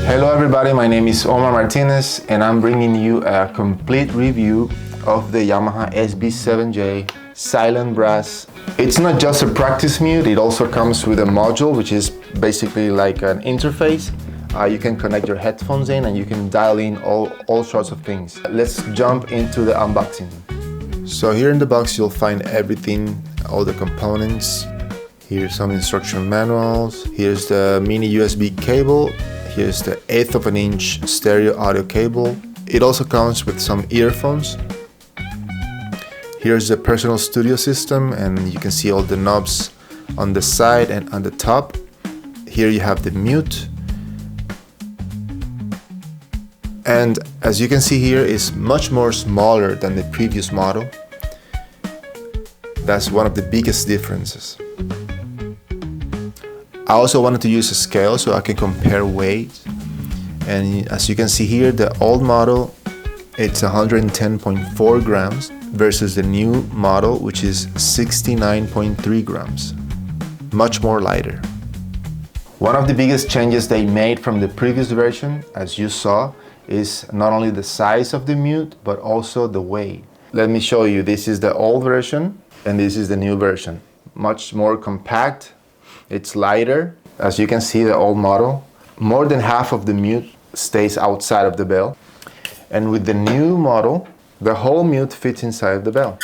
Hello everybody, my name is Omar Martinez and I'm bringing you a complete review of the Yamaha SB7J Silent Brass. It's not just a practice mute, it also comes with a module which is basically like an interface. You can connect your headphones in and you can dial in all sorts of things. Let's jump into the unboxing. So here in the box you'll find everything, all the components. Here's some instruction manuals. Here's the mini USB cable. Here's the 1/8 of an inch stereo audio cable. It also comes with some earphones. Here's the personal studio system, and you can see all the knobs on the side and on the top. Here you have the mute. And as you can see here, it's much more smaller than the previous model. That's one of the biggest differences. I also wanted to use a scale so I can compare weight. And as you can see here, the old model, it's 110.4 grams versus the new model, which is 69.3 grams. Much more lighter. One of the biggest changes they made from the previous version, as you saw, is not only the size of the mute, but also the weight. Let me show you. This is the old version and this is the new version. Much more compact. It's lighter. As you can see, the old model, more than half of the mute stays outside of the bell. And with the new model, the whole mute fits inside the bell.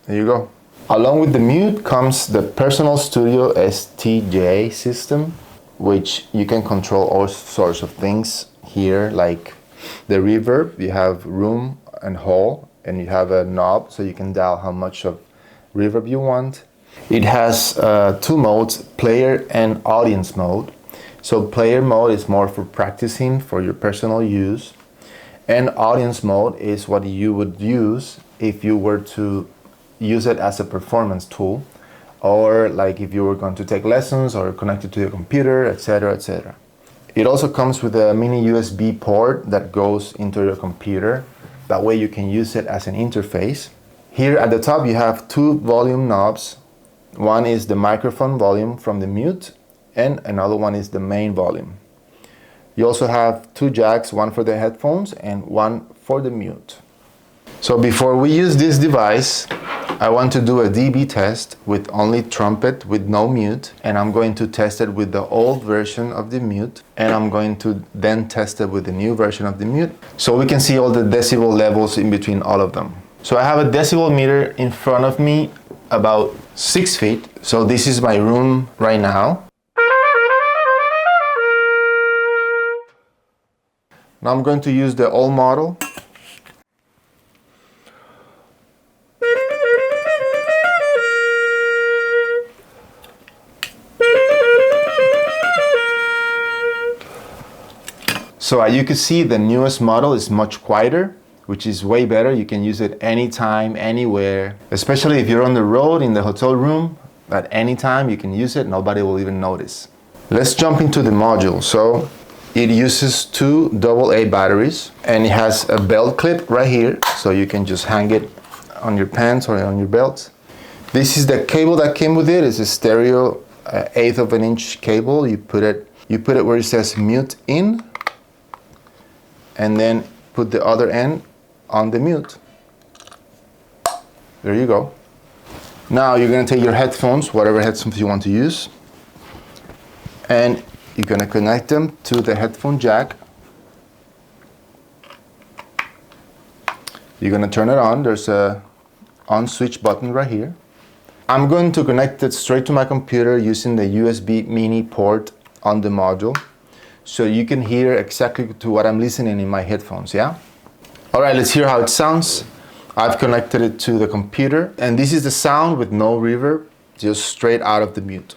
There you go. Along with the mute comes the Personal Studio STJ system, which you can control all sorts of things here, like the reverb. You have room and hall, and you have a knob so you can dial how much of reverb you want. It has two modes, player and audience mode. So player mode is more for practicing, for your personal use, and audience mode is what you would use if you were to use it as a performance tool, or like if you were going to take lessons or connect it to your computer, etc., etc. It also comes with a mini USB port that goes into your computer. That way you can use it as an interface. Here at the top you have two volume knobs. One is the microphone volume from the mute, and another one is the main volume. You also have two jacks, one for the headphones and one for the mute. So before we use this device, I want to do a dB test with only trumpet with no mute, and I'm going to test it with the old version of the mute, and I'm going to then test it with the new version of the mute, so we can see all the decibel levels in between all of them. So I have a decibel meter in front of me about 6 feet. So this is my room right now. Now I'm going to use the old model. So as you can see, the newest model is much quieter, which is way better. You can use it anytime, anywhere, especially if you're on the road, in the hotel room, at any time you can use it, nobody will even notice. Let's jump into the module. So it uses two AA batteries, and it has a belt clip right here, so you can just hang it on your pants or on your belt. This is the cable that came with it. It's a stereo 1/8 of an inch cable. You put it where it says mute in, and then put the other end on the mute. There you go. Now you're going to take your headphones, whatever headphones you want to use, and you're going to connect them to the headphone jack. You're going to turn it on. There's a on switch button right here. I'm going to connect it straight to my computer using the USB mini port on the module, so you can hear exactly to what I'm listening in my headphones, yeah? All right, let's hear how it sounds. I've connected it to the computer, and this is the sound with no reverb, just straight out of the mute.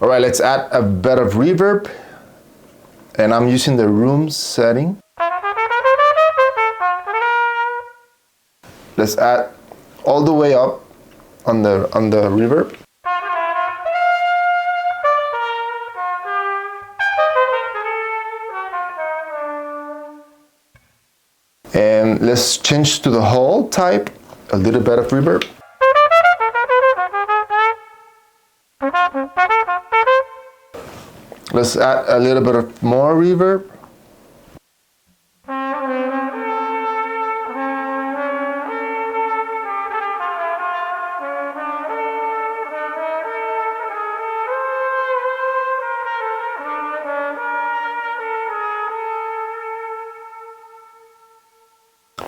All right, let's add a bit of reverb, and I'm using the room setting. Let's add all the way up on the reverb. And Let's change to the whole type, a little bit of reverb. Let's add a little bit of more reverb.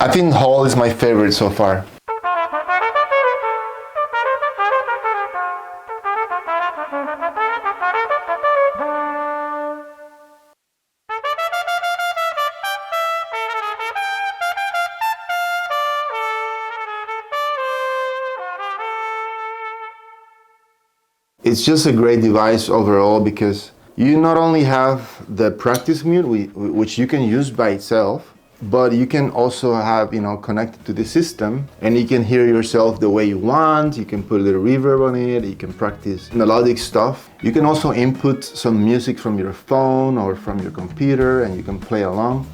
I think whole is my favorite so far. It's just a great device overall because you not only have the practice mute, which you can use by itself, but you can also have, connected to the system, and you can hear yourself the way you want. You can put a little reverb on it. You can practice melodic stuff. You can also input some music from your phone or from your computer, and you can play along.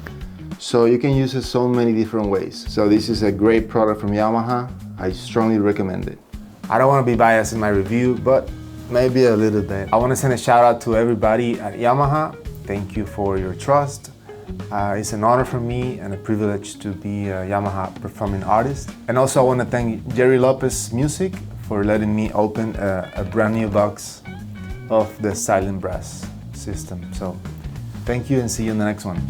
So you can use it so many different ways. So this is a great product from Yamaha. I strongly recommend it. I don't want to be biased in my review, but maybe a little bit. I want to send a shout out to everybody at Yamaha. Thank you for your trust. It's an honor for me and a privilege to be a Yamaha performing artist. And also I want to thank Gerry Lopez Music for letting me open a brand new box of the Silent Brass system. So thank you and see you in the next one.